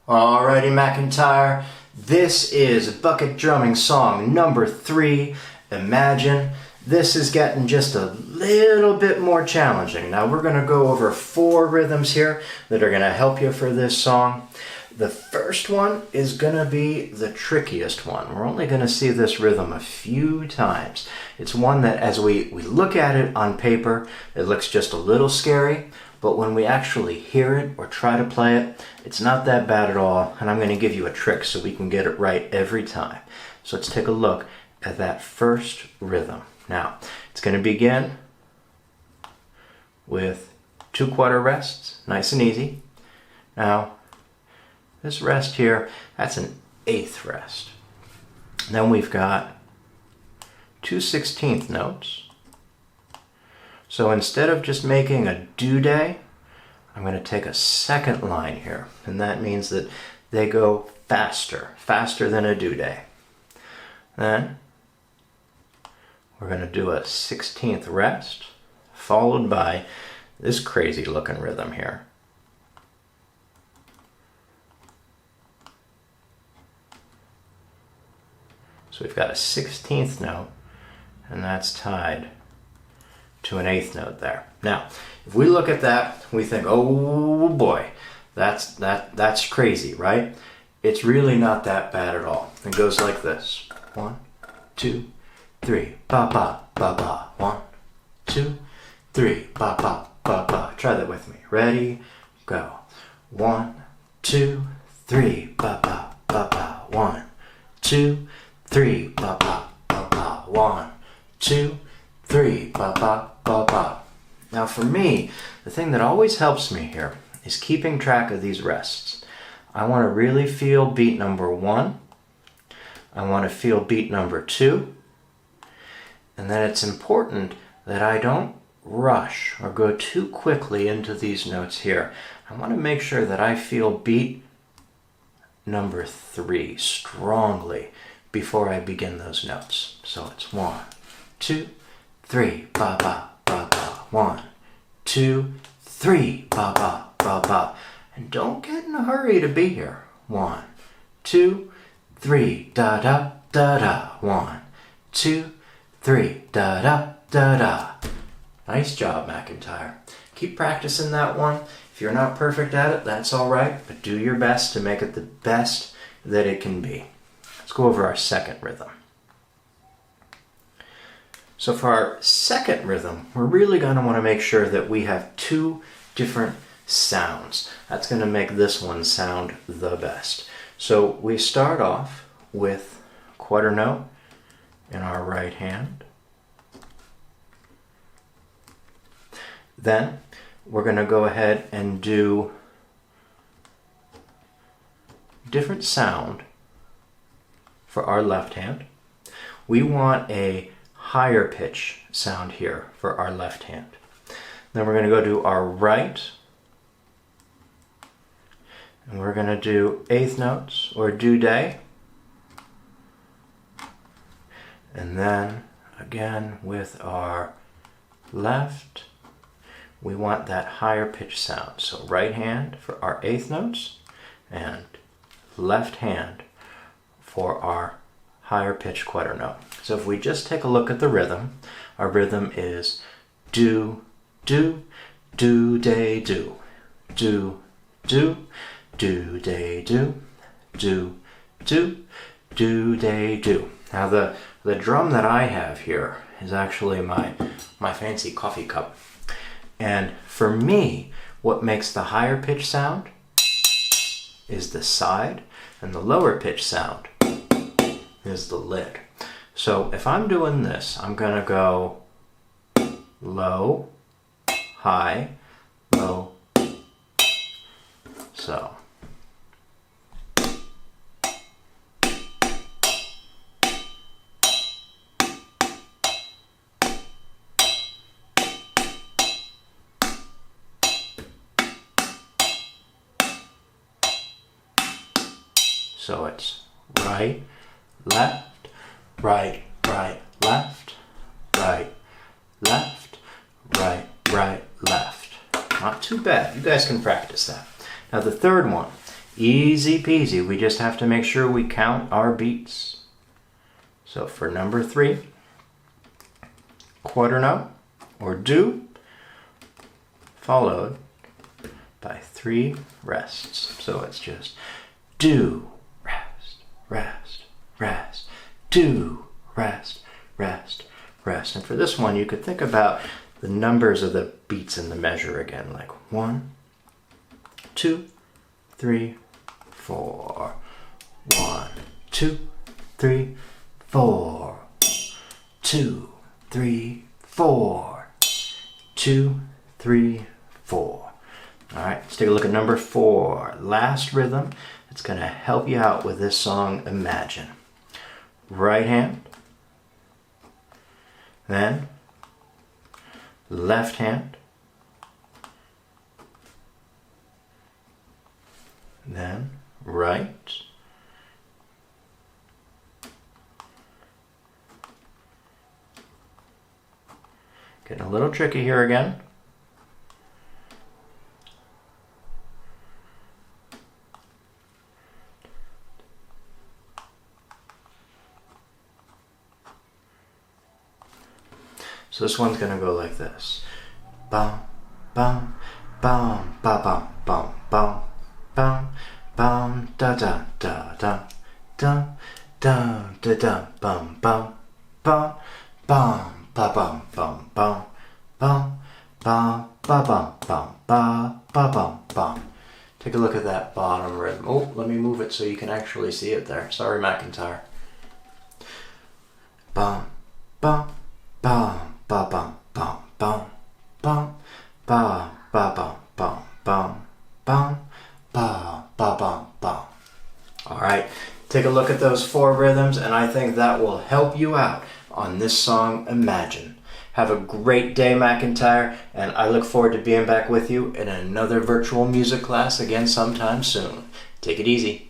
Alrighty, McIntyre, this is bucket drumming song number 3, Imagine. This is getting just a little bit more challenging. Now we're going to go over 4 rhythms here that are going to help you for this song. The first one is going to be the trickiest one. We're only going to see this rhythm a few times. It's one that as we look at it on paper, it looks just a little scary. But when we actually hear it or try to play it, it's not that bad at all. And I'm going to give you a trick so we can get it right every time. So let's take a look at that first rhythm. Now, it's going to begin with 2 quarter rests, nice and easy. Now, this rest here, that's an 8th rest. Then we've got 2 16th notes. So instead of just making a do-day, I'm going to take a second line here. And that means that they go faster than a do-day. Then we're going to do a 16th rest, followed by this crazy looking rhythm here. So we've got a 16th note, and that's tied to an 8th note there. Now, if we look at that, we think, oh boy, that's crazy, right? It's really not that bad at all. It goes like this. 1, 2, 3, ba ba ba ba. 1, 2, 3, ba ba ba ba. Try that with me. Ready? Go. 1, 2, 3, ba ba ba ba. 1, 2, 3, ba ba ba ba. 1, 2, 3, ba ba ba ba. Now for me, the thing that always helps me here is keeping track of these rests. I want to really feel beat number 1. I want to feel beat number 2. And then it's important that I don't rush or go too quickly into these notes here. I want to make sure that I feel beat number 3 strongly before I begin those notes. So it's 1, 2, 3, ba ba ba ba. 1, 2, 3, ba ba ba ba. And don't get in a hurry to be here. 1, 2, 3, da da da da. 1, 2, 3, da da da da. Nice job, McIntyre. Keep practicing that one. If you're not perfect at it, that's all right, but do your best to make it the best that it can be. Let's go over our second rhythm. So for our second rhythm, we're really going to want to make sure that we have 2 different sounds. That's going to make this one sound the best. So we start off with a quarter note in our right hand. Then we're going to go ahead and do different sound for our left hand. We want a higher pitch sound here for our left hand. Then we're going to go to our right, and we're going to do 8th notes or do-day. And then again with our left, we want that higher pitch sound. So right hand for our 8th notes and left hand for our higher pitch quarter note. So if we just take a look at the rhythm, our rhythm is do, do, do, day, do, do, do, do, day, do, do, do, do, day, do. Now the drum that I have here is actually my fancy coffee cup. And for me, what makes the higher pitch sound is the side, and the lower pitch sound is the lid. So if I'm doing this, I'm going to go low, high, low. So. So it's right, left, right, right, left, right, left, right, right, left. Not too bad. You guys can practice that. Now the third one Easy peasy. We just have to make sure we count our beats. So for number 3, quarter note or do, followed by 3 rests. So it's just do, rest, rest, rest, do, rest, rest, rest. And for this one, you could think about the numbers of the beats in the measure again, like 1, 2, 3, 4. 1, 2, 3, 4. 2, 3, 4. 2, 3, 4. All right, let's take a look at number 4. Last rhythm. It's going to help you out with this song, Imagine. Right hand, then left hand, then right, getting a little tricky here again. So this one's gonna go like this. Bum, bum, bum, ba bum, bum, bum, bum, bum, da da da da, dum, dum, da da, bum, bum, bum, bum, ba bum, bum, bum, bum, bum, ba bum, bum, ba bum, bum. Take a look at that bottom rhythm. Oh, let me move it so you can actually see it there. Sorry, McIntyre. Bum, bum, bum, ba bum, bum, bum, bum, ba bum, bum, bum, bum, ba bum, bum. All right, take a look at those 4 rhythms, and I think that will help you out on this song, Imagine. Have a great day, McIntyre, and I look forward to being back with you in another virtual music class again sometime soon. Take it easy.